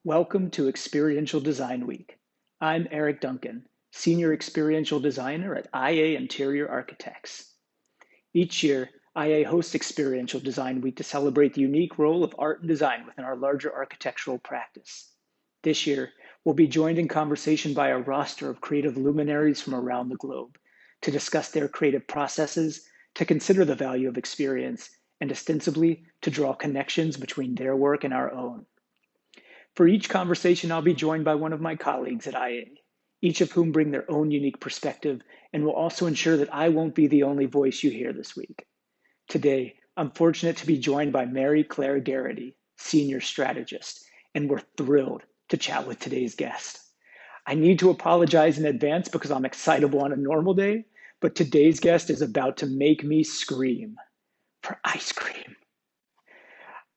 Welcome to Experiential Design Week. I'm Eric Duncan, Senior Experiential Designer at IA Interior Architects. Each year, IA hosts Experiential Design Week to celebrate the unique role of art and design within our larger architectural practice. This year, we'll be joined in conversation by a roster of creative luminaries from around the globe to discuss their creative processes, to consider the value of experience, and ostensibly to draw connections between their work and our own. For each conversation, I'll be joined by one of my colleagues at IA, each of whom bring their own unique perspective and will also ensure that I won't be the only voice you hear this week. Today, I'm fortunate to be joined by Mary Claire Garrity, Senior Strategist, and we're thrilled to chat with today's guest. I need to apologize in advance because I'm excitable on a normal day, but today's guest is about to make me scream for ice cream.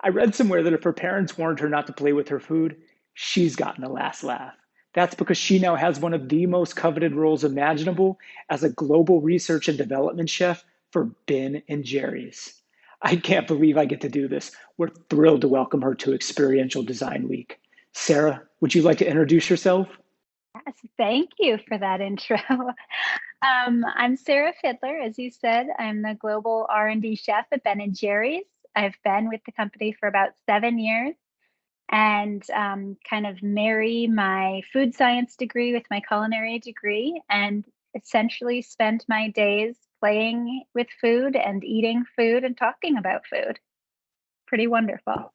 I read somewhere that if her parents warned her not to play with her food, she's gotten the last laugh. That's because she now has one of the most coveted roles imaginable as a global research and development chef for Ben and Jerry's. I can't believe I get to do this. We're thrilled to welcome her to Experiential Design Week. Sarah, would you like to introduce yourself? Yes, thank you for that intro. I'm Sarah Fidler, as you said. I'm the global R&D chef at Ben& Jerry's. I've been with the company for about 7 years and kind of marry my food science degree with my culinary degree and essentially spend my days playing with food and eating food and talking about food. Pretty wonderful.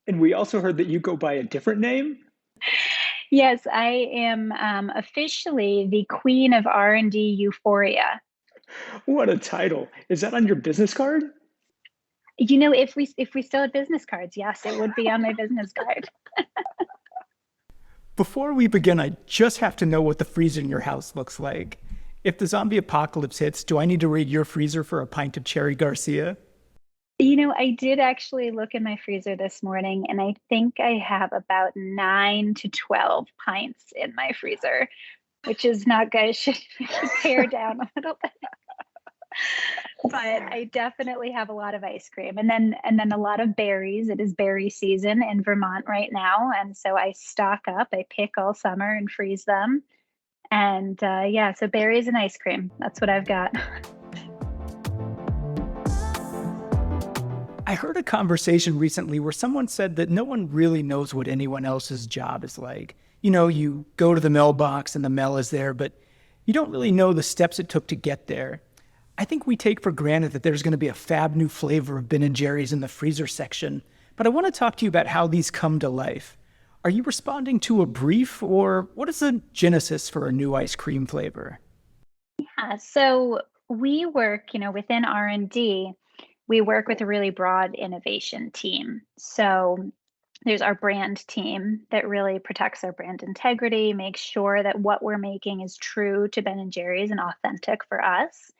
And we also heard that you go by a different name. Yes, I am officially the queen of R&D euphoria. What a title. Is that on your business card? You know, if we still had business cards, yes, it would be on my business card. Before we begin, I just have to know what the freezer in your house looks like. If the zombie apocalypse hits, do I need to raid your freezer for a pint of Cherry Garcia? You know, I did actually look in my freezer this morning, and I think I have about 9 to 12 pints in my freezer, which is not good. I should pare down a little bit. But I definitely have a lot of ice cream and then a lot of berries. It is berry season in Vermont right now, and so I stock up. I pick all summer and freeze them. And yeah, so berries and ice cream. That's what I've got. I heard a conversation recently where someone said that no one really knows what anyone else's job is like. You know, you go to the mailbox and the mail is there, but you don't really know the steps it took to get there. I think we take for granted that there's going to be a fab new flavor of Ben& Jerry's in the freezer section, but I want to talk to you about how these come to life. Are you responding to a brief, or what is the genesis for a new ice cream flavor? So we work, within R&D, we work with a really broad innovation team. So there's our brand team that really protects our brand integrity, makes sure that what we're making is true to Ben& Jerry's and authentic for us.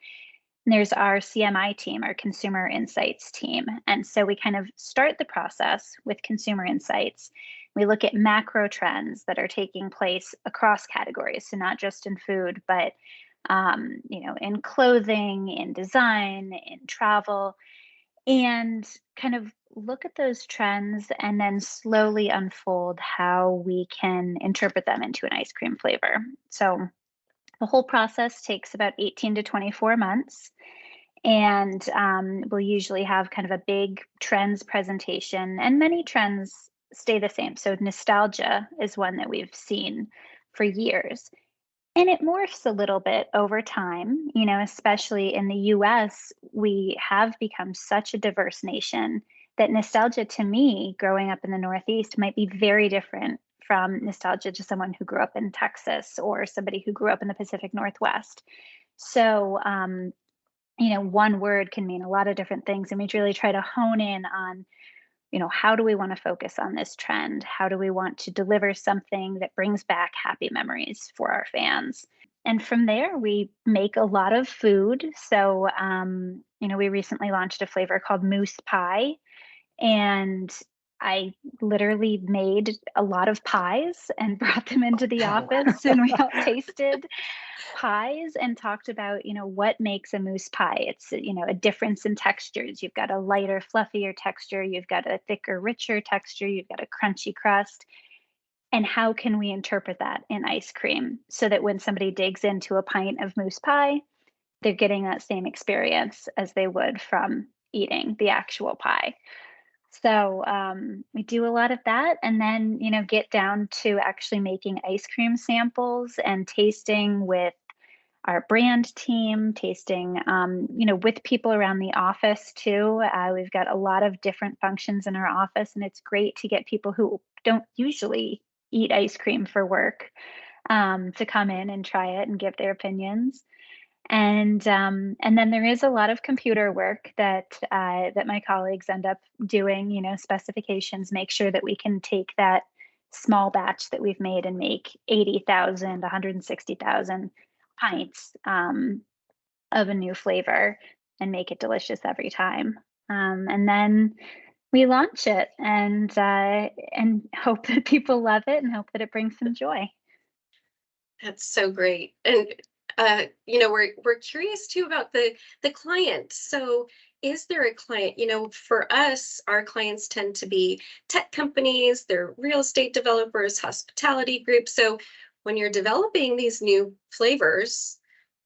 And there's our CMI team, our consumer insights team. And so we kind of start the process with consumer insights. We look at macro trends that are taking place across categories. So not just in food, but in clothing, in design, in travel, and kind of look at those trends and then slowly unfold how we can interpret them into an ice cream flavor. So the whole process takes about 18 to 24 months. And we'll usually have kind of a big trends presentation, and many trends stay the same. So nostalgia is one that we've seen for years. And it morphs a little bit over time, especially in the US, we have become such a diverse nation that nostalgia to me, growing up in the Northeast, might be very different from nostalgia to someone who grew up in Texas or somebody who grew up in the Pacific Northwest. So, one word can mean a lot of different things. And we really try to hone in on, how do we want to focus on this trend? How do we want to deliver something that brings back happy memories for our fans? And from there, we make a lot of food. So, we recently launched a flavor called Moose Pie. And I literally made a lot of pies and brought them into the Wow. office, and we all tasted pies and talked about, what makes a mousse pie. It's, a difference in textures. You've got a lighter, fluffier texture, you've got a thicker, richer texture, you've got a crunchy crust. And how can we interpret that in ice cream so that when somebody digs into a pint of mousse pie, they're getting that same experience as they would from eating the actual pie. So we do a lot of that, and then get down to actually making ice cream samples and tasting with our brand team, tasting with people around the office too. We've got a lot of different functions in our office, and it's great to get people who don't usually eat ice cream for work to come in and try it and give their opinions. And then there is a lot of computer work that my colleagues end up doing, specifications, make sure that we can take that small batch that we've made and make 80,000, 160,000 pints of a new flavor and make it delicious every time. And then we launch it and hope that people love it and hope that it brings some joy. That's so great. And we're curious too about the client. So is there a client, for us, our clients tend to be tech companies, they're real estate developers, hospitality groups. So when you're developing these new flavors,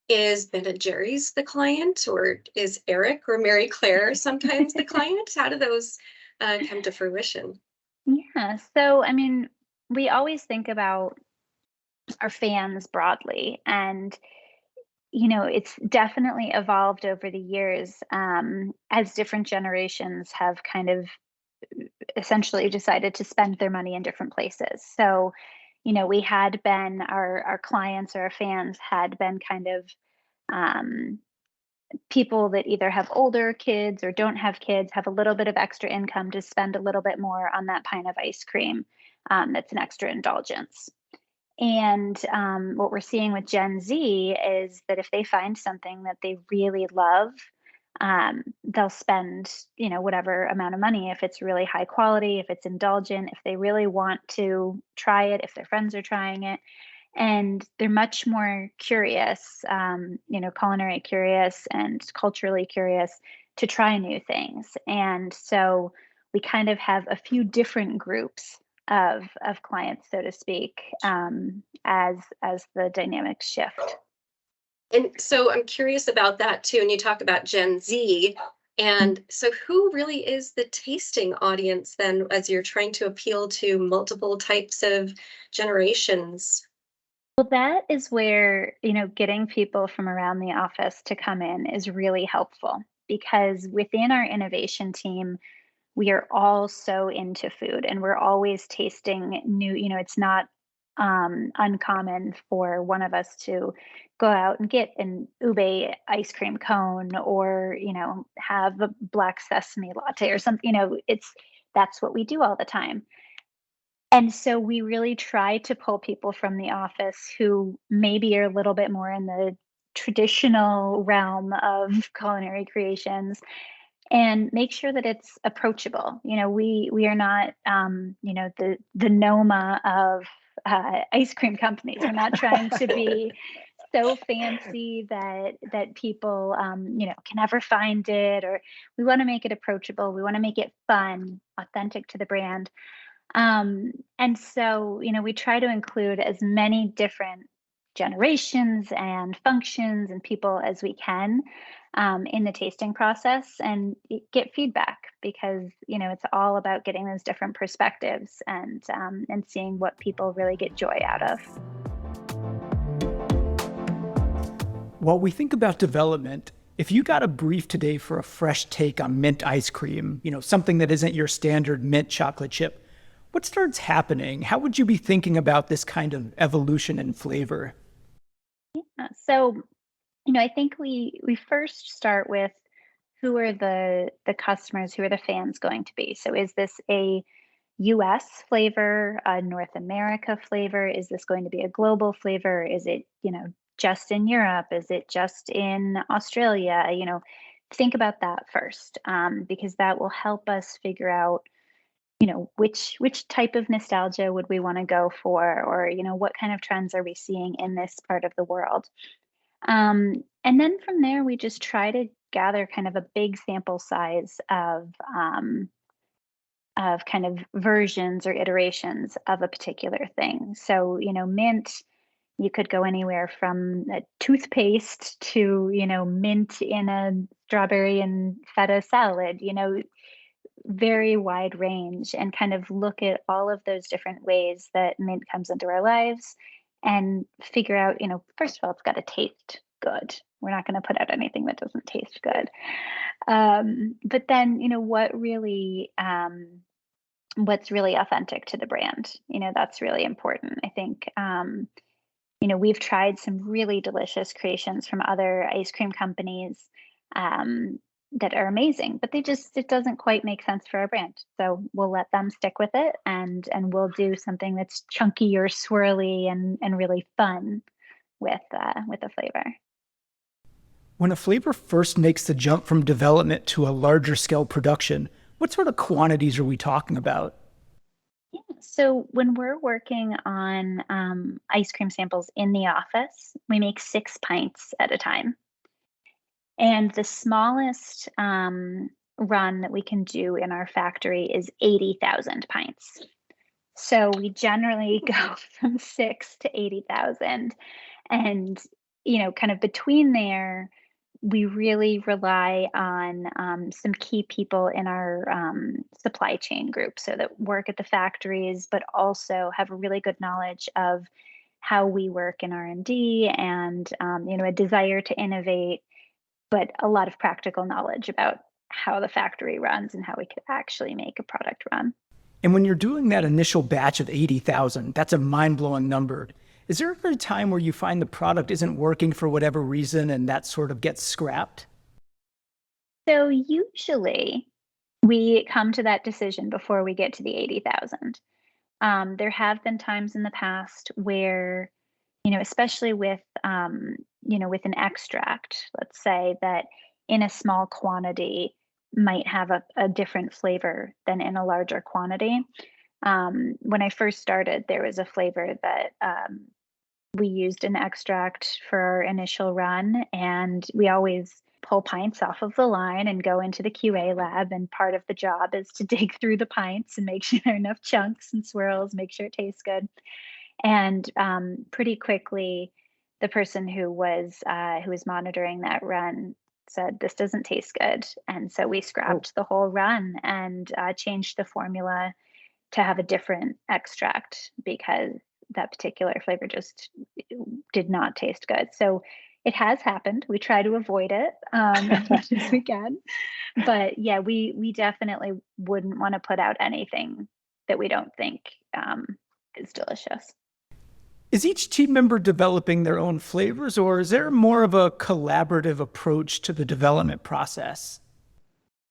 is Ben and Jerry's the client, or is Eric or Mary Claire sometimes the client? How do those come to fruition? Yeah. So, I mean, we always think about our fans broadly, and it's definitely evolved over the years as different generations have kind of essentially decided to spend their money in different places. So, we had been our clients or our fans had been kind of um, people that either have older kids or don't have kids, have a little bit of extra income to spend a little bit more on that pint of ice cream. That's an extra indulgence. And what we're seeing with Gen Z is that if they find something that they really love, they'll spend, whatever amount of money, if it's really high quality, if it's indulgent, if they really want to try it, if their friends are trying it. And they're much more curious, culinary curious and culturally curious to try new things. And so we kind of have a few different groups of clients, so to speak, as the dynamics shift. And so I'm curious about that too. And you talk about Gen Z. And so who really is the tasting audience then as you're trying to appeal to multiple types of generations? Well, that is where, getting people from around the office to come in is really helpful because within our innovation team, we are all so into food and we're always tasting new, it's not uncommon for one of us to go out and get an ube ice cream cone or, have a black sesame latte or something, that's what we do all the time. And so we really try to pull people from the office who maybe are a little bit more in the traditional realm of culinary creations and make sure that it's approachable. We are not the Noma of ice cream companies. We're not trying to be so fancy that people can never find it, or we want to make it approachable. We want to make it fun, authentic to the brand. And so, we try to include as many different generations and functions and people as we can in the tasting process and get feedback because, it's all about getting those different perspectives and seeing what people really get joy out of. While we think about development, if you got a brief today for a fresh take on mint ice cream, something that isn't your standard mint chocolate chip, what starts happening? How would you be thinking about this kind of evolution in flavor? So, I think we first start with who are the customers, who are the fans going to be. So, is this a US flavor, a North America flavor? Is this going to be a global flavor? Is it, just in Europe? Is it just in Australia? Think about that first, because that will help us figure out which type of nostalgia would we want to go for, or what kind of trends are we seeing in this part of the world. And then from there, we just try to gather kind of a big sample size of kind of versions or iterations of a particular thing. So, mint, you could go anywhere from a toothpaste to, mint in a strawberry and feta salad, very wide range, and kind of look at all of those different ways that mint comes into our lives and figure out, first of all, it's got to taste good. We're not going to put out anything that doesn't taste good. But then, what's really authentic to the brand, that's really important. I think, we've tried some really delicious creations from other ice cream companies, that are amazing, but it doesn't quite make sense for our brand. So we'll let them stick with it, and we'll do something that's chunky or swirly and really fun with the flavor. When a flavor first makes the jump from development to a larger scale production, what sort of quantities are we talking about? Yeah. So when we're working on ice cream samples in the office, we make 6 pints at a time. And the smallest run that we can do in our factory is 80,000 pints. So we generally go from 6 to 80,000. And, kind of between there, we really rely on some key people in our supply chain group, so that work at the factories, but also have a really good knowledge of how we work in R&D, and a desire to innovate, but a lot of practical knowledge about how the factory runs and how we could actually make a product run. And when you're doing that initial batch of 80,000, that's a mind-blowing number. Is there ever a time where you find the product isn't working for whatever reason and that sort of gets scrapped? So usually we come to that decision before we get to the 80,000. There have been times in the past where, especially with an extract, let's say, that in a small quantity might have a different flavor than in a larger quantity. When I first started, there was a flavor that we used an extract for our initial run, and we always pull pints off of the line and go into the QA lab. And part of the job is to dig through the pints and make sure there are enough chunks and swirls, make sure it tastes good. And pretty quickly, the person who was monitoring that run said, "This doesn't taste good," and so we scrapped the whole run and changed the formula to have a different extract, because that particular flavor just did not taste good. So it has happened. We try to avoid it as much as we can, but yeah, we definitely wouldn't want to put out anything that we don't think is delicious. Is each team member developing their own flavors, or is there more of a collaborative approach to the development process?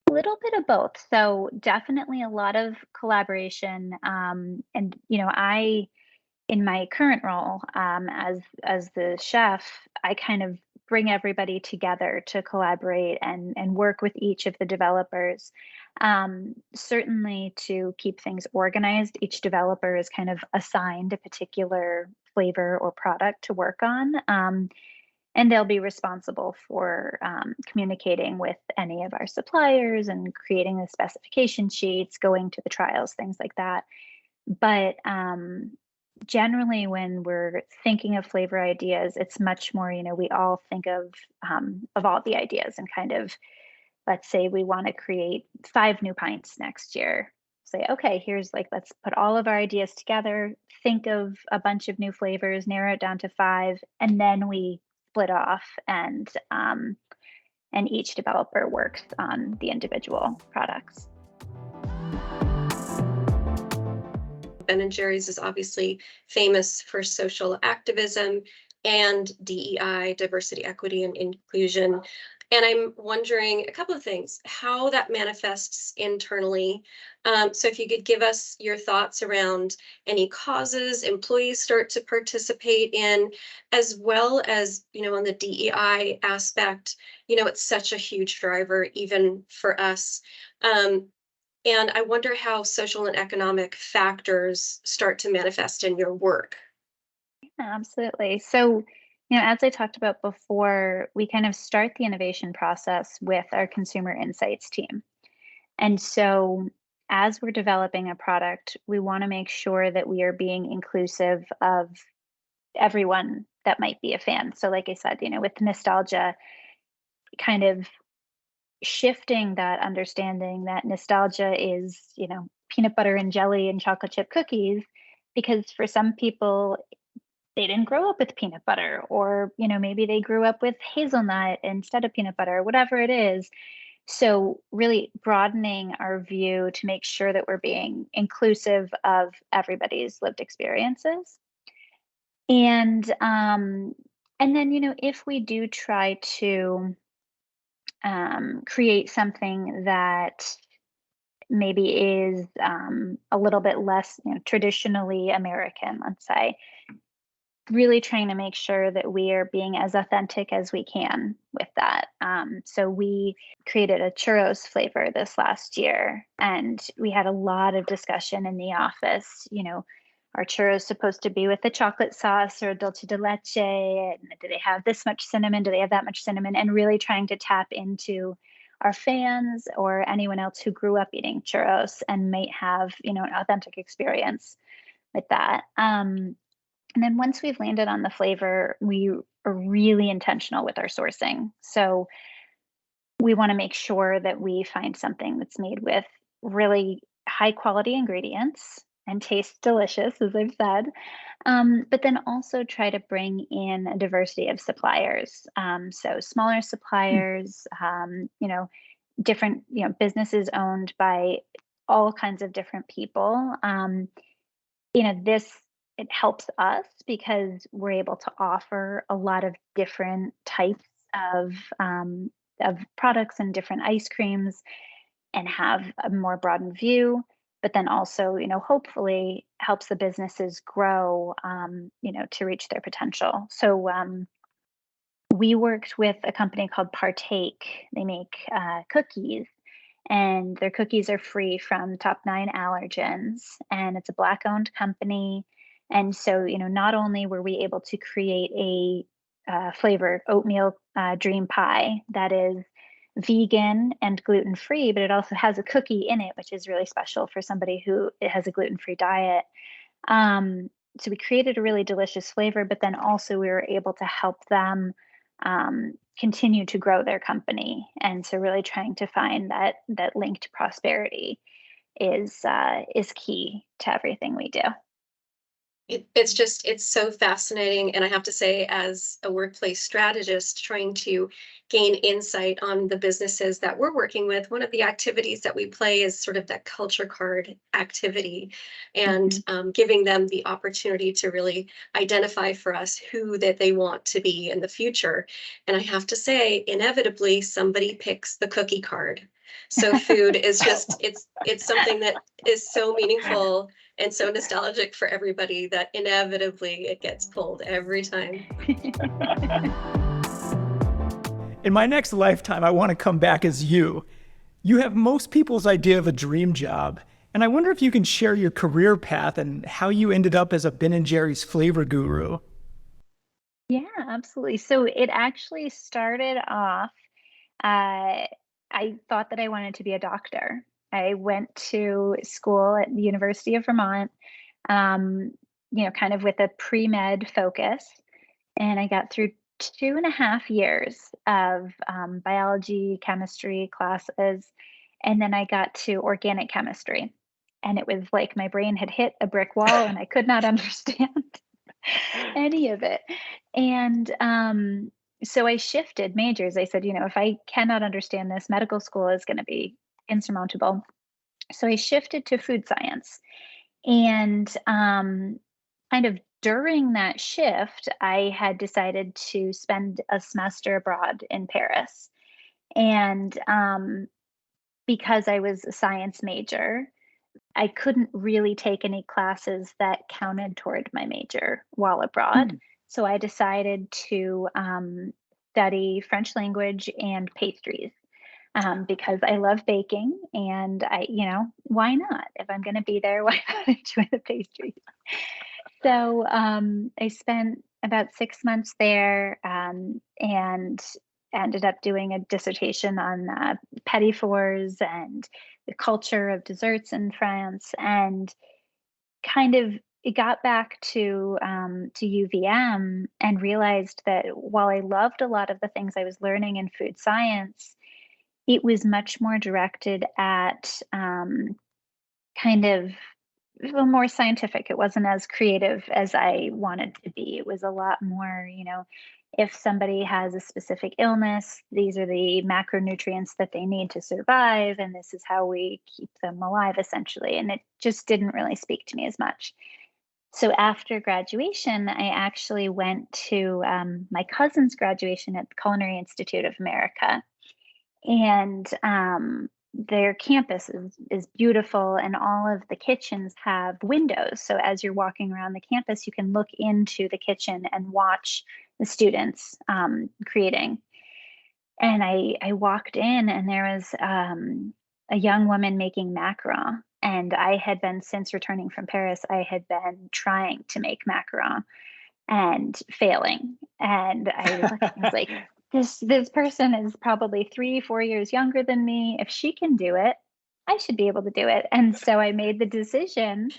A little bit of both. So definitely a lot of collaboration. And I, in my current role as the chef, I kind of bring everybody together to collaborate and work with each of the developers. Certainly to keep things organized, each developer is kind of assigned a particular flavor or product to work on. And they'll be responsible for communicating with any of our suppliers and creating the specification sheets, going to the trials, things like that. But generally, when we're thinking of flavor ideas, it's much more, we all think of all the ideas and kind of, let's say we want to create 5 new pints next year. Say, okay, let's put all of our ideas together, think of a bunch of new flavors, narrow it down to 5, and then we split off, and each developer works on the individual products. Ben and Jerry's is obviously famous for social activism and DEI, diversity, equity, and inclusion. And I'm wondering a couple of things, how that manifests internally. So if you could give us your thoughts around any causes employees start to participate in, as well as, on the DEI aspect, it's such a huge driver, even for us. And I wonder how social and economic factors start to manifest in your work. Absolutely. So, as I talked about before, we kind of start the innovation process with our consumer insights team. And so, as we're developing a product, we want to make sure that we are being inclusive of everyone that might be a fan. So, like I said, with nostalgia, kind of shifting that understanding that nostalgia is, peanut butter and jelly and chocolate chip cookies, because for some people, they didn't grow up with peanut butter, or maybe they grew up with hazelnut instead of peanut butter, whatever it is. So really broadening our view to make sure that we're being inclusive of everybody's lived experiences. And then if we do try to create something that maybe is a little bit less traditionally American, let's say, really trying to make sure that we are being as authentic as we can with that. So we created a churros flavor this last year, and we had a lot of discussion in the office. Are churros supposed to be with a chocolate sauce or dulce de leche? And do they have this much cinnamon? Do they have that much cinnamon? And really trying to tap into our fans or anyone else who grew up eating churros and might have, an authentic experience with that. And then once we've landed on the flavor, we are really intentional with our sourcing. So we want to make sure that we find something that's made with really high quality ingredients and tastes delicious, as I've said. But then also try to bring in a diversity of suppliers. So smaller suppliers, different, businesses owned by all kinds of different people. This it helps us because we're able to offer a lot of different types of of products and different ice creams and have a more broadened view. But then also, hopefully helps the businesses grow, to reach their potential. So we worked with a company called Partake. They make cookies, and their cookies are free from top 9 allergens, and it's a Black owned company. And so, not only were we able to create a flavored oatmeal dream pie that is vegan and gluten free, but it also has a cookie in it, which is really special for somebody who has a gluten free diet. So we created a really delicious flavor, but then also we were able to help them continue to grow their company. And so really trying to find that link to prosperity is key to everything we do. It's so fascinating. And I have to say, as a workplace strategist trying to gain insight on the businesses that we're working with, one of the activities that we play is sort of that culture card activity, and giving them the opportunity to really identify for us who that they want to be in the future. And I have to say, inevitably, somebody picks the cookie card. So food is just, it's something that is so meaningful and so nostalgic for everybody that inevitably it gets pulled every time. In my next lifetime, I want to come back as you. You have most people's idea of a dream job, and I wonder if you can share your career path and how you ended up as a Ben & Jerry's flavor guru. Yeah, absolutely. So it actually started off, I thought that I wanted to be a doctor. I went to school at the University of Vermont, um, kind of with a pre-med focus. And I got through 2.5 years of biology, chemistry classes. And then I got to organic chemistry. And it was like my brain had hit a brick wall and I could not understand any of it. And so I shifted majors. I said, if I cannot understand this, medical school is going to be insurmountable. So I shifted to food science. And kind of during that shift, I had decided to spend a semester abroad in Paris. And because I was a science major, I couldn't really take any classes that counted toward my major while abroad. So I decided to study French language and pastries. because I love baking and why not? If I'm going to be there, why not enjoy the pastries? So I spent about 6 months there and ended up doing a dissertation on petit fours and the culture of desserts in France, and kind of it got back to UVM and realized that while I loved a lot of the things I was learning in food science, it was much more directed at kind of more scientific. It wasn't as creative as I wanted to be. It was a lot more, if somebody has a specific illness, these are the macronutrients that they need to survive, and this is how we keep them alive, essentially. And it just didn't really speak to me as much. So after graduation, I actually went to my cousin's graduation at the Culinary Institute of America, and their campus is beautiful, and all of the kitchens have windows. So as you're walking around the campus, you can look into the kitchen and watch the students creating. And I walked in, and there was a young woman making macaron. And I had been, since returning from Paris, I had been trying to make macaron and failing. And I was like, this person is probably 3-4 years younger than me. If she can do it, I should be able to do it. And so I made the decision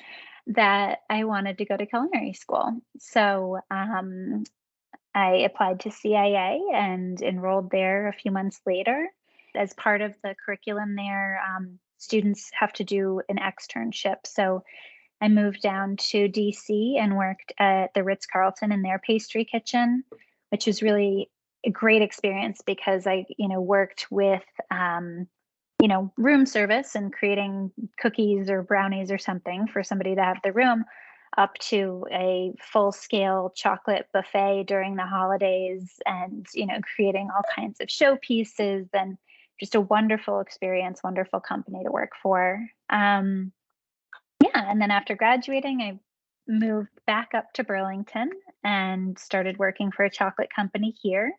that I wanted to go to culinary school. So I applied to CIA and enrolled there a few months later. As part of the curriculum there, students have to do an externship. So I moved down to DC and worked at the Ritz-Carlton in their pastry kitchen, which was really a great experience because I, worked with, room service and creating cookies or brownies or something for somebody to have the room, up to a full-scale chocolate buffet during the holidays and, creating all kinds of showpieces, and just a wonderful experience, wonderful company to work for. Yeah, and then after graduating, I moved back up to Burlington and started working for a chocolate company here.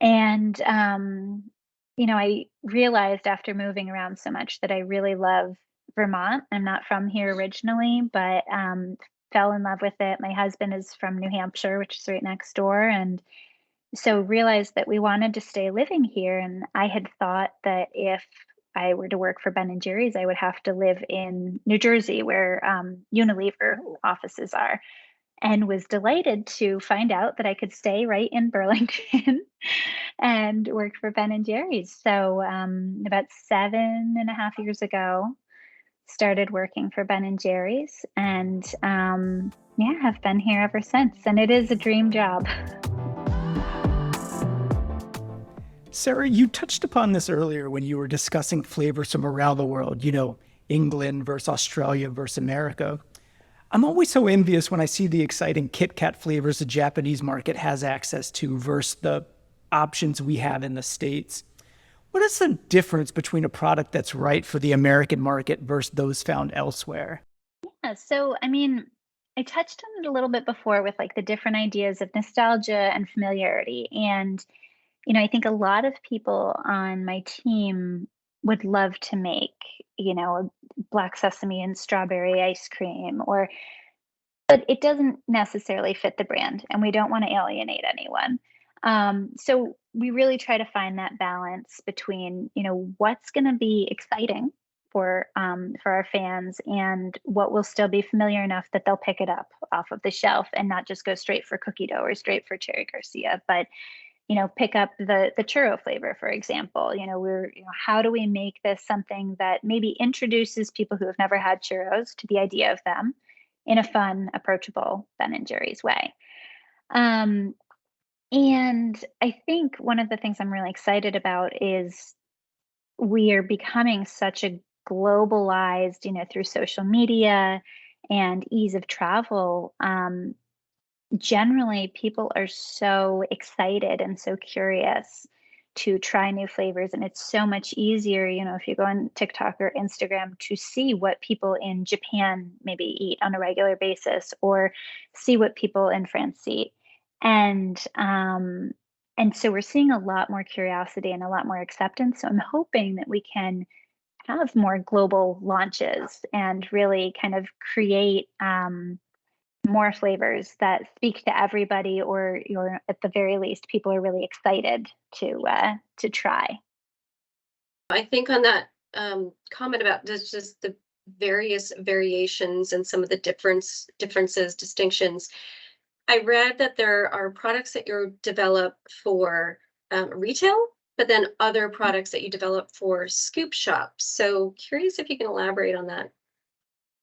And I realized after moving around so much that I really love Vermont. I'm not from here originally, but fell in love with it. My husband is from New Hampshire, which is right next door, and so realized that we wanted to stay living here. And I had thought that if I were to work for Ben and Jerry's, I would have to live in New Jersey, where Unilever offices are, and was delighted to find out that I could stay right in Burlington and work for Ben and Jerry's. So about 7.5 years ago, started working for Ben and Jerry's, and have been here ever since. And it is a dream job. Sarah, you touched upon this earlier when you were discussing flavors from around the world, England versus Australia versus America. I'm always so envious when I see the exciting Kit Kat flavors the Japanese market has access to versus the options we have in the States. What is the difference between a product that's right for the American market versus those found elsewhere? Yeah, so I touched on it a little bit before with like the different ideas of nostalgia and familiarity. And I think a lot of people on my team would love to make, a black sesame and strawberry ice cream, but it doesn't necessarily fit the brand, and we don't want to alienate anyone. So we really try to find that balance between, what's going to be exciting for our fans, and what will still be familiar enough that they'll pick it up off of the shelf and not just go straight for cookie dough or straight for cherry Garcia, but pick up the churro flavor, for example. How do we make this something that maybe introduces people who have never had churros to the idea of them in a fun, approachable Ben and Jerry's way? And I think one of the things I'm really excited about is we are becoming such a globalized, through social media and ease of travel. Generally, people are so excited and so curious to try new flavors, and it's so much easier, if you go on TikTok or Instagram, to see what people in Japan maybe eat on a regular basis, or see what people in France eat. And And so we're seeing a lot more curiosity and a lot more acceptance. So I'm hoping that we can have more global launches and really kind of create more flavors that speak to everybody, or at the very least, people are really excited to try. I think on that comment about just the various variations and some of the differences, distinctions. I read that there are products that you develop for retail, but then other products that you develop for scoop shops. So curious if you can elaborate on that.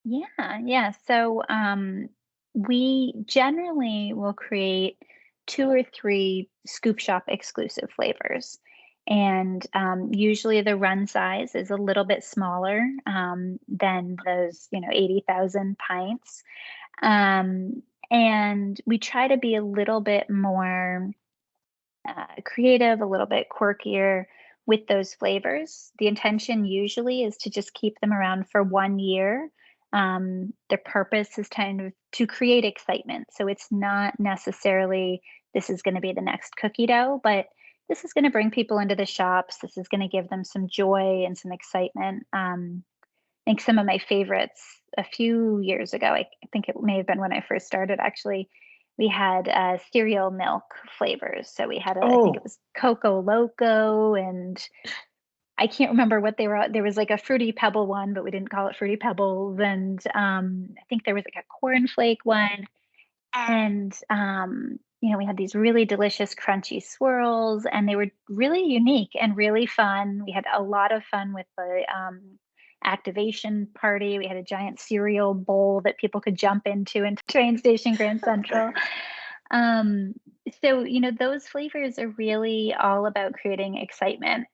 Yeah, yeah. So we generally will create two or three scoop shop exclusive flavors. And usually the run size is a little bit smaller than those, 80,000 pints. And we try to be a little bit more creative, a little bit quirkier with those flavors. The intention usually is to just keep them around for 1 year. Their purpose is kind of to create excitement. So it's not necessarily this is going to be the next cookie dough, but this is going to bring people into the shops. This is going to give them some joy and some excitement. I think some of my favorites a few years ago, I think it may have been when I first started actually, we had cereal milk flavors. So we had I think it Oh, was Coco Loco, and I can't remember what they were. There was like a Fruity Pebble one, but we didn't call it Fruity Pebbles. And I think there was like a cornflake one. And we had these really delicious crunchy swirls, and they were really unique and really fun. We had a lot of fun with the activation party. We had a giant cereal bowl that people could jump into in train station Grand Central. Um, so, those flavors are really all about creating excitement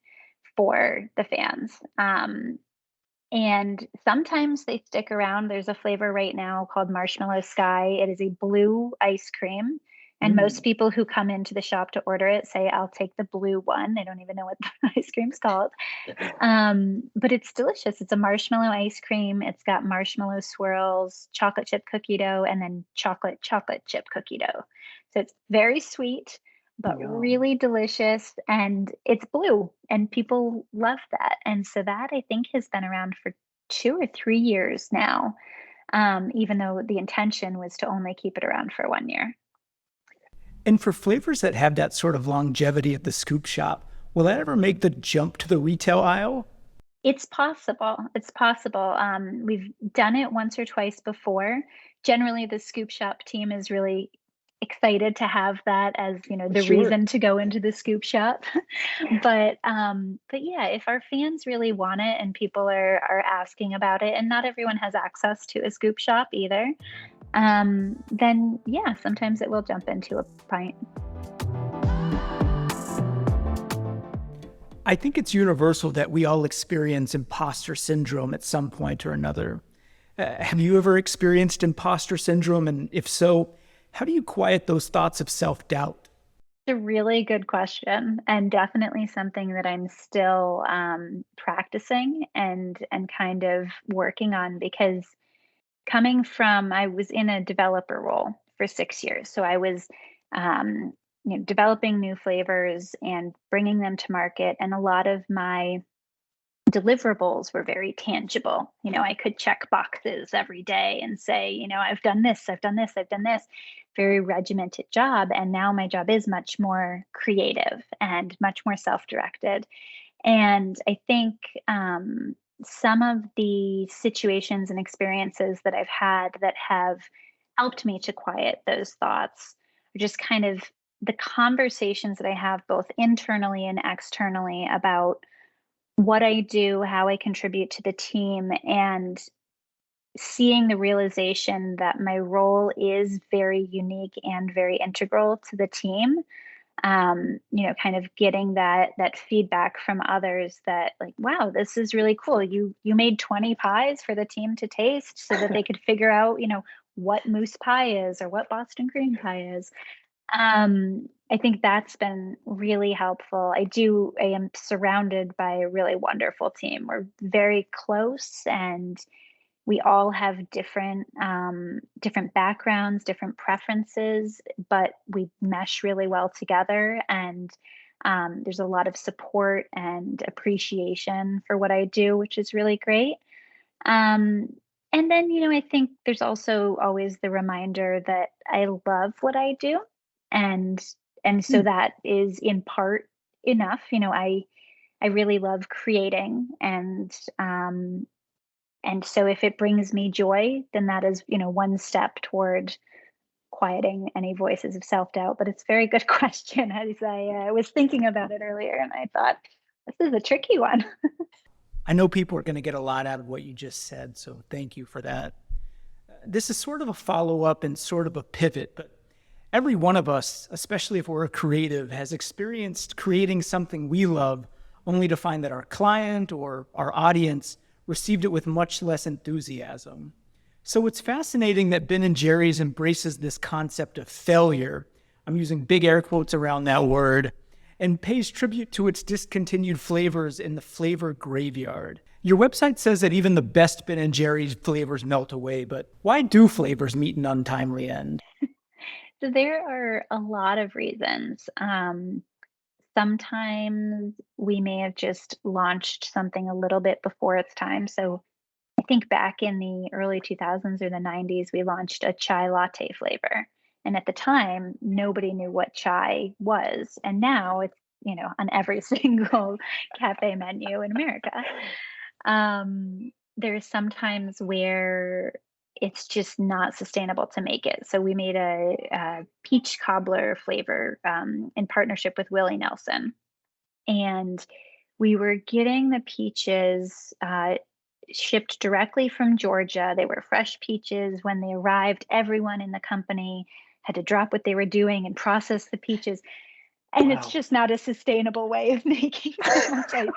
for the fans. And sometimes they stick around. There's a flavor right now called Marshmallow Sky. It is a blue ice cream. And most mm, people who come into the shop to order it say, I'll take the blue one. They don't even know what the ice cream's called. But it's delicious. It's a marshmallow ice cream. It's got marshmallow swirls, chocolate chip cookie dough, and then chocolate chip cookie dough. So it's very sweet, but yum. really delicious. And it's blue, and people love that. And so that I think has been around for 2 or 3 years now, even though the intention was to only keep it around for 1 year. And for flavors that have that sort of longevity at the scoop shop, will that ever make the jump to the retail aisle? It's possible. It's possible. We've done it once or twice before. Generally, the scoop shop team is really excited to have that as, the Sure. reason to go into the scoop shop. But yeah, if our fans really want it and people are asking about it, and not everyone has access to a scoop shop either, then yeah, sometimes it will jump into a pint. I think it's universal that we all experience imposter syndrome at some point or another. Have you ever experienced imposter syndrome? And if so, how do you quiet those thoughts of self doubt? It's a really good question, and definitely something that I'm still practicing and kind of working on, because I was in a developer role for 6 years. So I was, developing new flavors and bringing them to market. And a lot of my deliverables were very tangible. I could check boxes every day and say, I've done this, I've done this, I've done this. Very regimented job. And now my job is much more creative and much more self directed. And I think some of the situations and experiences that I've had that have helped me to quiet those thoughts are just kind of the conversations that I have both internally and externally about what I do, how I contribute to the team, and seeing the realization that my role is very unique and very integral to the team. Kind of getting that feedback from others that, like, wow, this is really cool. You made 20 pies for the team to taste so that they could figure out, what moose pie is or what Boston cream pie is. I think that's been really helpful. I am surrounded by a really wonderful team. We're very close, and we all have different backgrounds, different preferences, but we mesh really well together. And there's a lot of support and appreciation for what I do, which is really great. Um, and then, I think there's also always the reminder that I love what I do, and so Hmm. that is in part enough. I really love creating, and so if it brings me joy, then that is, one step toward quieting any voices of self-doubt. But it's a very good question, as I was thinking about it earlier, and I thought, this is a tricky one. I know people are going to get a lot out of what you just said, so thank you for that. This is sort of a follow up and sort of a pivot, but every one of us, especially if we're a creative, has experienced creating something we love only to find that our client or our audience received it with much less enthusiasm. So it's fascinating that Ben and Jerry's embraces this concept of failure. I'm using big air quotes around that word, and pays tribute to its discontinued flavors in the flavor graveyard. Your website says that even the best Ben and Jerry's flavors melt away, but why do flavors meet an untimely end? So there are a lot of reasons. Sometimes we may have just launched something a little bit before its time. So I think back in the early 2000s or the 90s, we launched a chai latte flavor. And at the time, nobody knew what chai was. And now it's, on every single cafe menu in America. There's sometimes where it's just not sustainable to make it. So we made a peach cobbler flavor in partnership with Willie Nelson, and we were getting the peaches shipped directly from Georgia. They were fresh peaches. When they arrived, everyone in the company had to drop what they were doing and process the peaches. And it's Wow. just not a sustainable way of making Vermont ice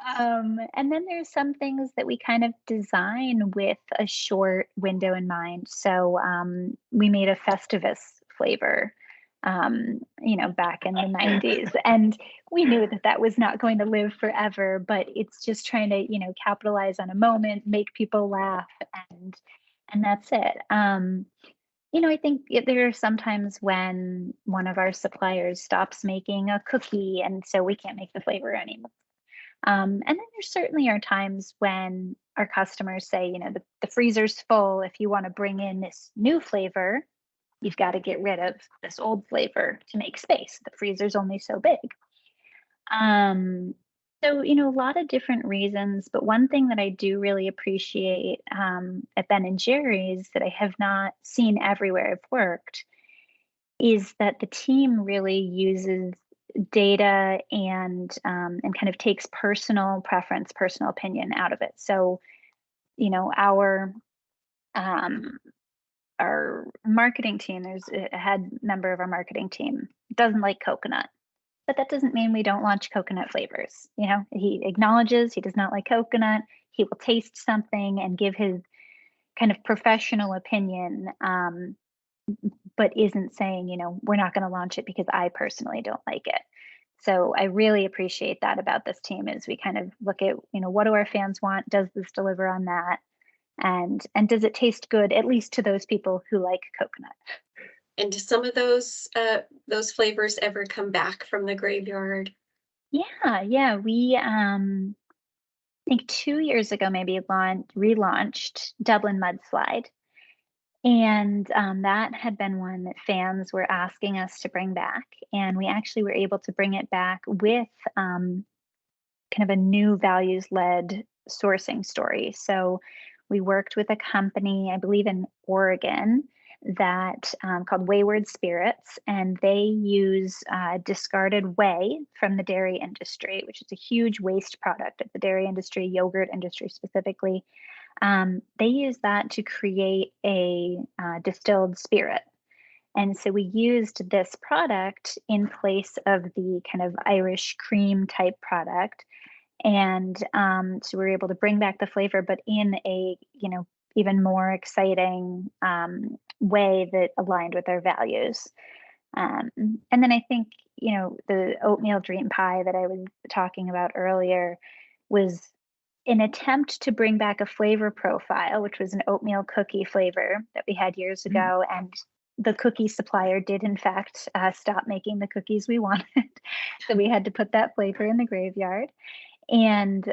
cream. And then there's some things that we kind of design with a short window in mind. So we made a Festivus flavor, back in the 90s. And we knew that that was not going to live forever, but it's just trying to, capitalize on a moment, make people laugh, and that's it. I think there are sometimes when one of our suppliers stops making a cookie, and so we can't make the flavor anymore. And then there certainly are times when our customers say, the freezer's full. If you want to bring in this new flavor, you've got to get rid of this old flavor to make space. The freezer's only so big. So, a lot of different reasons. But one thing that I do really appreciate at Ben and Jerry's that I have not seen everywhere I've worked is that the team really uses data and kind of takes personal preference, personal opinion out of it. So, you know, our um, our marketing team, there's a head member of our marketing team doesn't like coconut, but that doesn't mean we don't launch coconut flavors. He acknowledges he does not like coconut. He will taste something and give his kind of professional opinion, but isn't saying, we're not going to launch it because I personally don't like it. So I really appreciate that about this team is we kind of look at, what do our fans want? Does this deliver on that? And does it taste good, at least to those people who like coconut? And do some of those flavors ever come back from the graveyard? Yeah. We I think 2 years ago maybe relaunched Dublin Mudslide. And that had been one that fans were asking us to bring back. And we actually were able to bring it back with kind of a new values led sourcing story. So we worked with a company, I believe in Oregon, that called Wayward Spirits, and they use discarded whey from the dairy industry, which is a huge waste product of the dairy industry, yogurt industry specifically. They use that to create a distilled spirit. And so we used this product in place of the kind of Irish cream type product. And so we were able to bring back the flavor, but in a, even more exciting way that aligned with our values. And then I think, the oatmeal dream pie that I was talking about earlier was an attempt to bring back a flavor profile, which was an oatmeal cookie flavor that we had years Mm. ago. And the cookie supplier did, in fact, stop making the cookies we wanted. So we had to put that flavor in the graveyard. And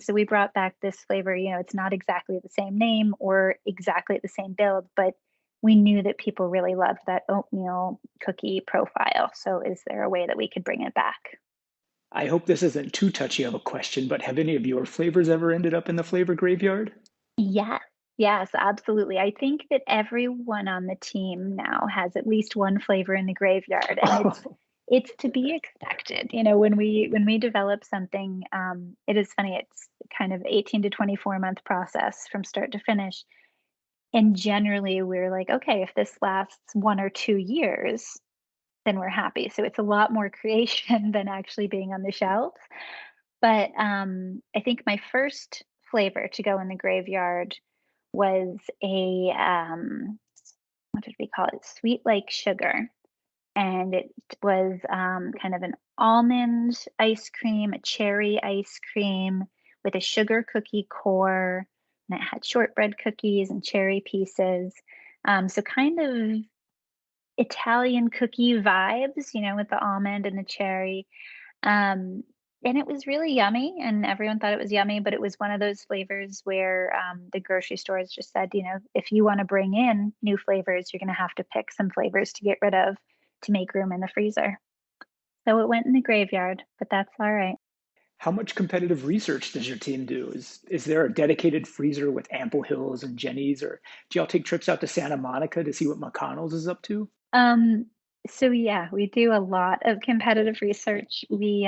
so we brought back this flavor. It's not exactly the same name or exactly the same build, but we knew that people really loved that oatmeal cookie profile. So is there a way that we could bring it back? I hope this isn't too touchy of a question, but have any of your flavors ever ended up in the flavor graveyard? Yes. Yes, absolutely. I think that everyone on the team now has at least one flavor in the graveyard, and it's to be expected. When we develop something, it is funny. It's kind of 18 to 24-month process from start to finish. And generally, we're like, okay, if this lasts 1 or 2 years, then we're happy. So it's a lot more creation than actually being on the shelf. But I think my first flavor to go in the graveyard was a what did we call it? Sweet like sugar, and it was kind of an almond ice cream, a cherry ice cream with a sugar cookie core, and it had shortbread cookies and cherry pieces. So kind of Italian cookie vibes, with the almond and the cherry. Um, and it was really yummy, and everyone thought it was yummy, but it was one of those flavors where the grocery stores just said, if you want to bring in new flavors, you're going to have to pick some flavors to get rid of to make room in the freezer. So it went in the graveyard, but that's all right. How much competitive research does your team do? Is there a dedicated freezer with Ample Hills and Jenny's, or do y'all take trips out to Santa Monica to see what McConnell's is up to? Um, so yeah, we do a lot of competitive research. We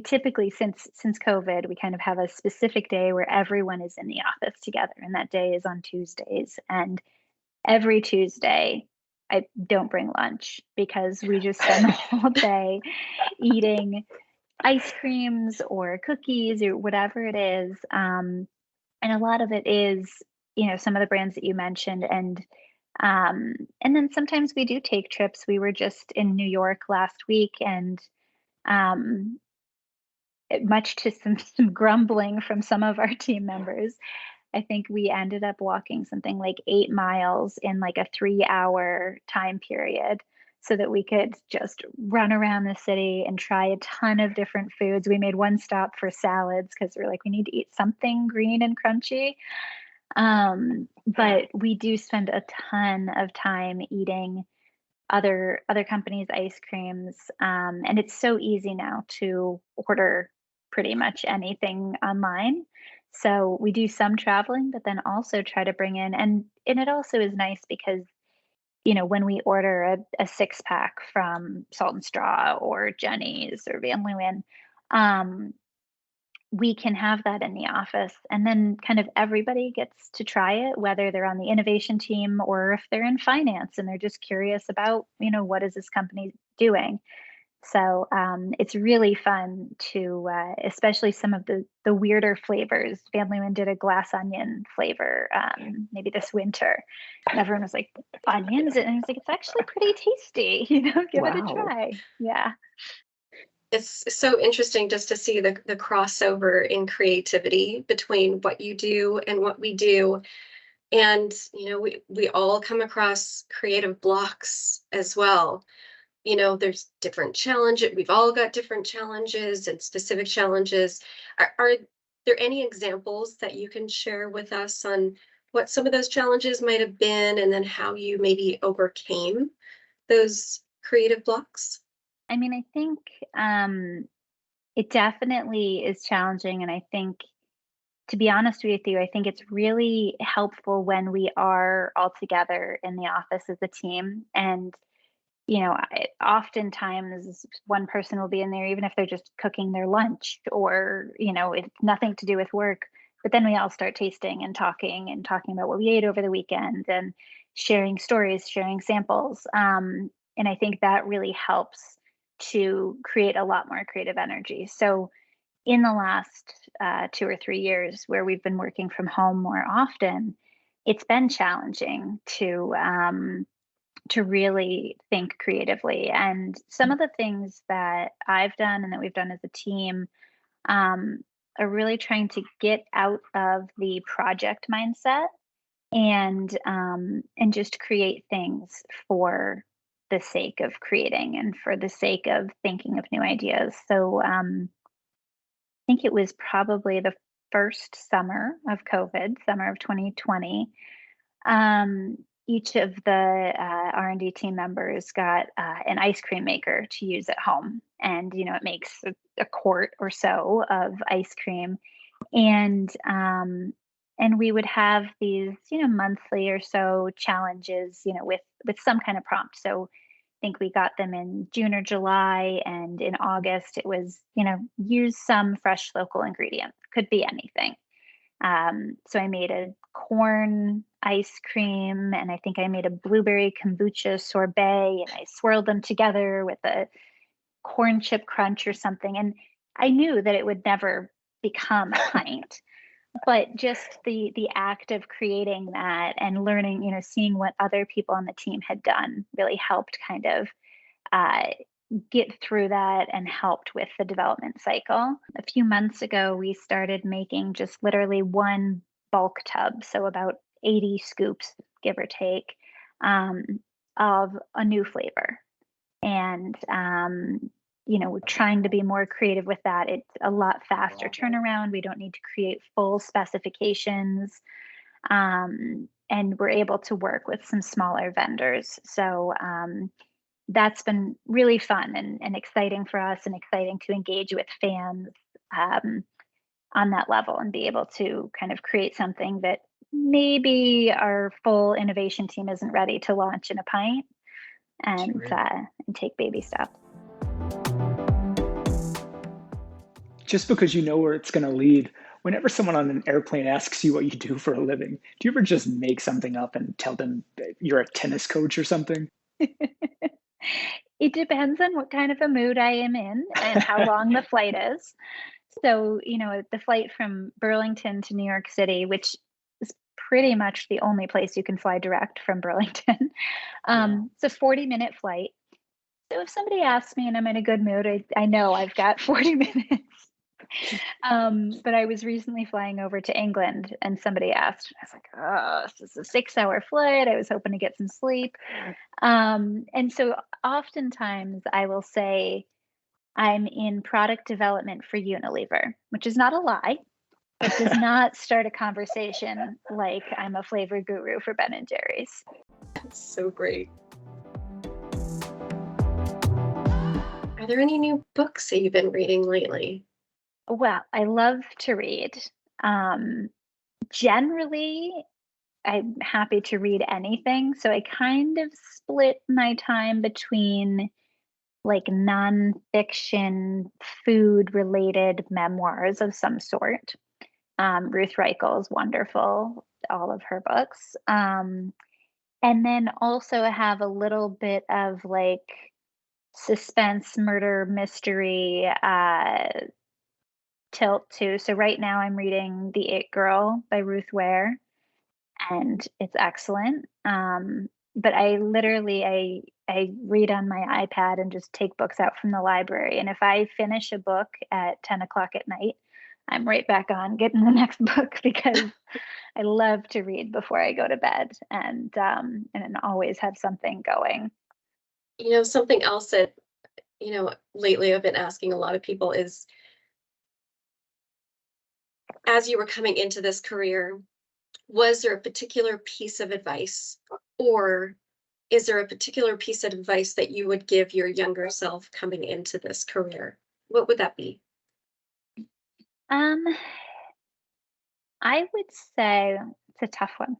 typically, since COVID, we kind of have a specific day where everyone is in the office together, and that day is on Tuesdays. And every Tuesday, I don't bring lunch because we just spend the whole day eating ice creams or cookies or whatever it is. And a lot of it is, some of the brands that you mentioned, and then sometimes we do take trips. We were just in New York last week, and um, much to some grumbling from some of our team members, I think we ended up walking something like 8 miles in like a 3-hour time period so that we could just run around the city and try a ton of different foods. We made one stop for salads because we're like, we need to eat something green and crunchy. But we do spend a ton of time eating other companies' ice creams, and it's so easy now to order pretty much anything online. So we do some traveling, but then also try to bring in, and it also is nice because when we order a 6 pack from Salt and Straw or Jenny's or Van Leeuwen, um, we can have that in the office, and then kind of everybody gets to try it, whether they're on the innovation team or if they're in finance and they're just curious about, what is this company doing. So it's really fun to, especially some of the weirder flavors. Van Leeuwen did a glass onion flavor maybe this winter, and everyone was like, onions, and I was like, it's actually pretty tasty. Give it a Wow. try. Yeah. It's so interesting just to see the crossover in creativity between what you do and what we do. And, we all come across creative blocks as well. There's different challenges. We've all got different challenges and specific challenges. Are there any examples that you can share with us on what some of those challenges might have been and then how you maybe overcame those creative blocks? I mean, I think it definitely is challenging. And I think, to be honest with you, I think it's really helpful when we are all together in the office as a team. And, oftentimes one person will be in there, even if they're just cooking their lunch or, it's nothing to do with work. But then we all start tasting and talking about what we ate over the weekend and sharing stories, sharing samples. And I think that really helps to create a lot more creative energy. So, in the last 2 or 3 years, where we've been working from home more often, it's been challenging to really think creatively. And some of the things that I've done and that we've done as a team, um, are really trying to get out of the project mindset and just create things for the sake of creating and for the sake of thinking of new ideas. So I think it was probably the first summer of COVID, summer of 2020. Each of the R&D team members got an ice cream maker to use at home, and it makes a quart or so of ice cream, and we would have these monthly or so challenges with some kind of prompt. So I think we got them in June or July, and in August it was use some fresh local ingredient, could be anything. So I made a corn ice cream, and I think I made a blueberry kombucha sorbet, and I swirled them together with a corn chip crunch or something. And I knew that it would never become a pint, but just the act of creating that and learning, seeing what other people on the team had done really helped kind of uh, get through that and helped with the development cycle. A few months ago, we started making just literally one bulk tub, so about 80 scoops, give or take, um, of a new flavor. And we're trying to be more creative with that. It's a lot faster turnaround. We don't need to create full specifications. And we're able to work with some smaller vendors. So that's been really fun and exciting for us, and exciting to engage with fans on that level and be able to kind of create something that maybe our full innovation team isn't ready to launch in a pint, and take baby steps. Just because you know where it's going to lead, whenever someone on an airplane asks you what you do for a living, do you ever just make something up and tell them that you're a tennis coach or something? It depends on what kind of a mood I am in and how long the flight is. So, the flight from Burlington to New York City, which is pretty much the only place you can fly direct from Burlington, it's a 40-minute flight. So if somebody asks me and I'm in a good mood, I know I've got 40 minutes. But I was recently flying over to England, and somebody asked, and I was like, oh, this is a 6-hour flight. I was hoping to get some sleep. And so oftentimes I will say I'm in product development for Unilever, which is not a lie, but does not start a conversation like I'm a flavor guru for Ben and Jerry's. That's so great. Are there any new books that you've been reading lately? Well, I love to read. Generally, I'm happy to read anything. So I kind of split my time between like nonfiction, food related memoirs of some sort. Ruth Reichel is wonderful, all of her books. And then also have a little bit of like suspense, murder, mystery tilt too. So right now I'm reading The It Girl by Ruth Ware, and it's excellent. But I literally I read on my iPad and just take books out from the library. And if I finish a book at 10 o'clock at night, I'm right back on getting the next book, because I love to read before I go to bed, and always have something going. Something else that, lately I've been asking a lot of people is, as you were coming into this career, was there a particular piece of advice, or is there a particular piece of advice that you would give your younger self coming into this career? What would that be? I would say it's a tough one.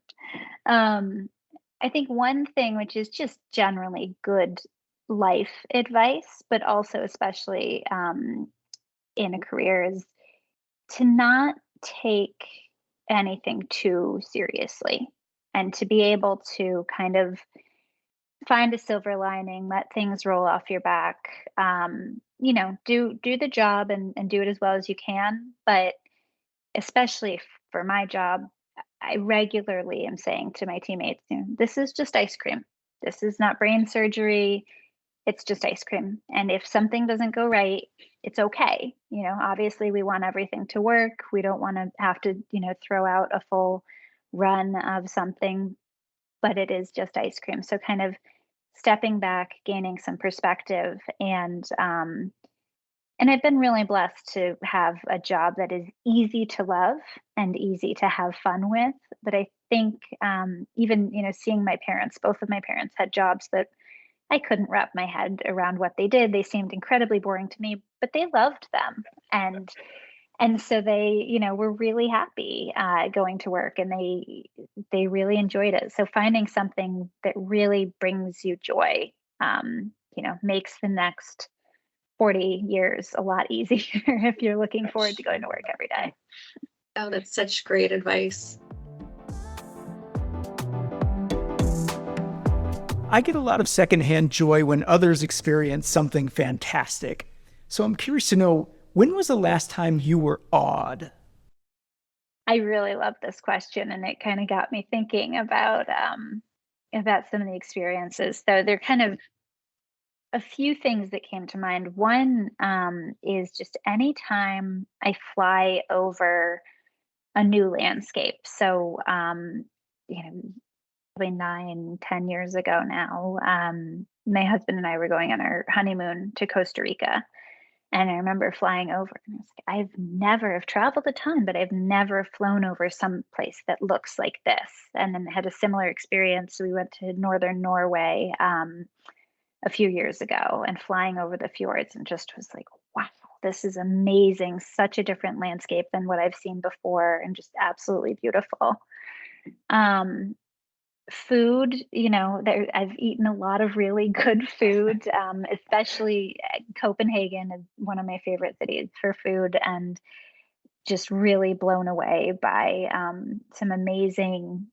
I think one thing, which is just generally good life advice, but also especially in a career, is to not take anything too seriously, and to be able to kind of find a silver lining, let things roll off your back. Do the job and do it as well as you can. But especially for my job, I regularly am saying to my teammates, this is just ice cream. This is not brain surgery. It's just ice cream. And if something doesn't go right, it's okay. Obviously we want everything to work. We don't want to have to, throw out a full run of something, but it is just ice cream. So kind of stepping back, gaining some perspective, and I've been really blessed to have a job that is easy to love and easy to have fun with. But I think even, seeing my parents, both of my parents had jobs that I couldn't wrap my head around what they did. They seemed incredibly boring to me, but they loved them. And so they, were really happy going to work, and they really enjoyed it. So finding something that really brings you joy, makes the next 40 years a lot easier if you're looking forward to going to work every day. Oh, that's such great advice. I get a lot of secondhand joy when others experience something fantastic. So I'm curious to know, when was the last time you were awed? I really love this question, and it kind of got me thinking about some of the experiences. So there are kind of a few things that came to mind. One is just anytime I fly over a new landscape. So, probably 9, 10 years ago now, my husband and I were going on our honeymoon to Costa Rica. And I remember flying over, and I was like, I've traveled a ton, but I've never flown over some place that looks like this. And then had a similar experience. We went to northern Norway a few years ago, and flying over the fjords, and just was like, wow, this is amazing. Such a different landscape than what I've seen before, and just absolutely beautiful. Food, I've eaten a lot of really good food, especially Copenhagen is one of my favorite cities for food, and just really blown away by some amazing,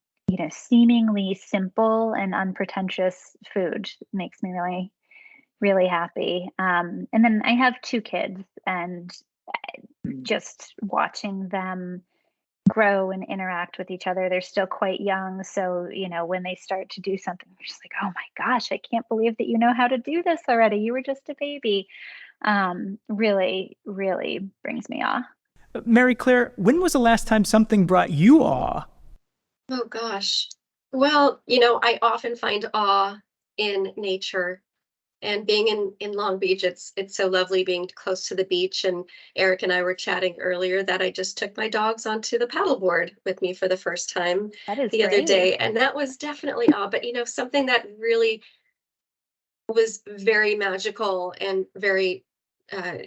seemingly simple and unpretentious food. Makes me really, really happy. And then I have 2 kids, and just watching them grow and interact with each other. They're still quite young. So, when they start to do something, they're just like, oh my gosh, I can't believe that you know how to do this already. You were just a baby. Really, really brings me awe. Mary Claire, when was the last time something brought you awe? Oh gosh. Well, I often find awe in nature. And being in Long Beach, it's so lovely being close to the beach. And Eric and I were chatting earlier that I just took my dogs onto the paddleboard with me for the first time That is the other great. day. And that was definitely awe. But something that really was very magical and very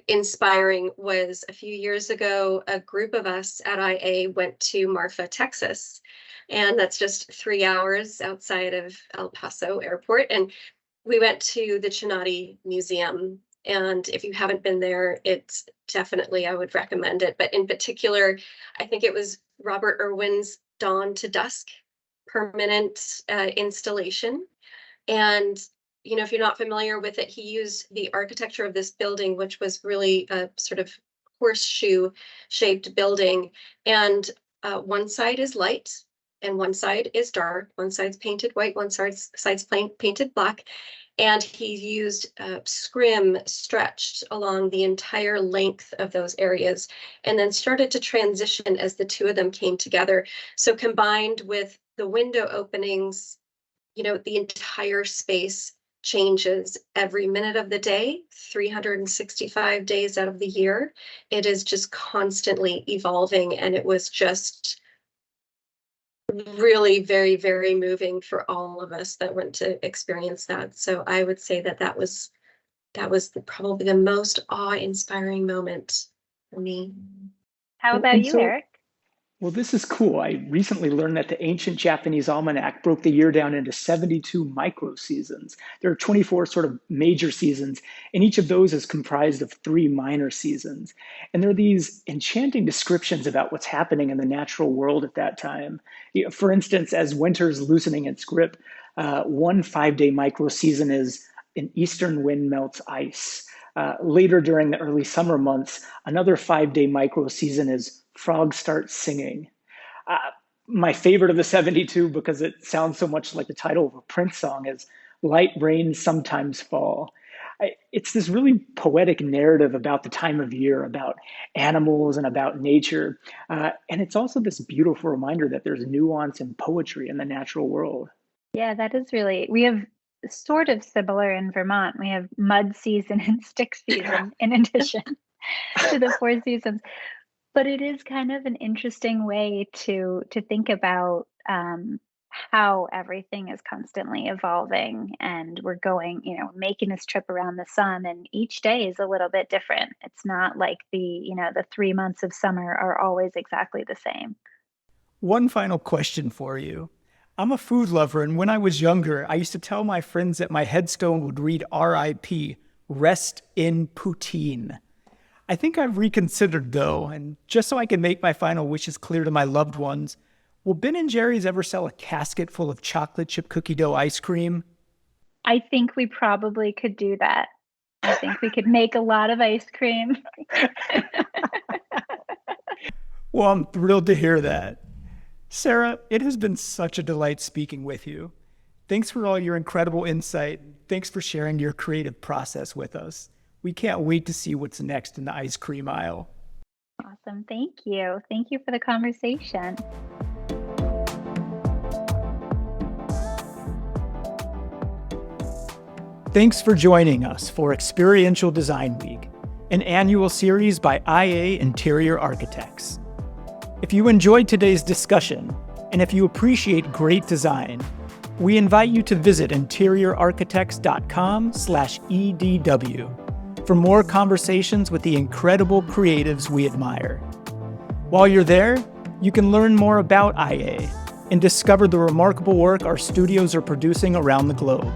inspiring was a few years ago, a group of us at IA went to Marfa, Texas. And that's just 3 hours outside of El Paso Airport. And we went to the Chinati Museum. And if you haven't been there, it's definitely, I would recommend it. But in particular, I think it was Robert Irwin's Dawn to Dusk permanent installation. And if you're not familiar with it, he used the architecture of this building, which was really a sort of horseshoe shaped building. And one side is light and one side is dark. One side's painted white, one side's painted black. And he used scrim stretched along the entire length of those areas, and then started to transition as the two of them came together. So combined with the window openings, the entire space changes every minute of the day, 365 days out of the year. It is just constantly evolving, and it was just really very, very moving for all of us that went to experience that. So I would say that was probably the most awe-inspiring moment for me. How about you, Eric? Well, this is cool. I recently learned that the ancient Japanese almanac broke the year down into 72 microseasons. There are 24 sort of major seasons, and each of those is comprised of 3 minor seasons. And there are these enchanting descriptions about what's happening in the natural world at that time. For instance, as winter's loosening its grip, one 5-day microseason is an eastern wind melts ice. Later during the early summer months, another 5-day microseason is frogs start singing. Uh, my favorite of the 72, because it sounds so much like the title of a Prince song, is Light Rain Sometimes Fall. It's this really poetic narrative about the time of year, about animals and about nature. And it's also this beautiful reminder that there's nuance and poetry in the natural world. Yeah, that is really, we have sort of similar in Vermont. We have mud season and stick season in addition to the four seasons. But it is kind of an interesting way to think about how everything is constantly evolving, and we're going, making this trip around the sun, and each day is a little bit different. It's not like the 3 months of summer are always exactly the same. One final question for you. I'm a food lover, and when I was younger, I used to tell my friends that my headstone would read RIP, rest in poutine. I think I've reconsidered though, and just so I can make my final wishes clear to my loved ones, will Ben & Jerry's ever sell a casket full of chocolate chip cookie dough ice cream? I think we probably could do that. I think we could make a lot of ice cream. Well, I'm thrilled to hear that. Sarah, it has been such a delight speaking with you. Thanks for all your incredible insight. Thanks for sharing your creative process with us. We can't wait to see what's next in the ice cream aisle. Awesome. Thank you. Thank you for the conversation. Thanks for joining us for Experiential Design Week, an annual series by IA Interior Architects. If you enjoyed today's discussion, and if you appreciate great design, we invite you to visit interiorarchitects.com/EDW for more conversations with the incredible creatives we admire. While you're there, you can learn more about IA and discover the remarkable work our studios are producing around the globe.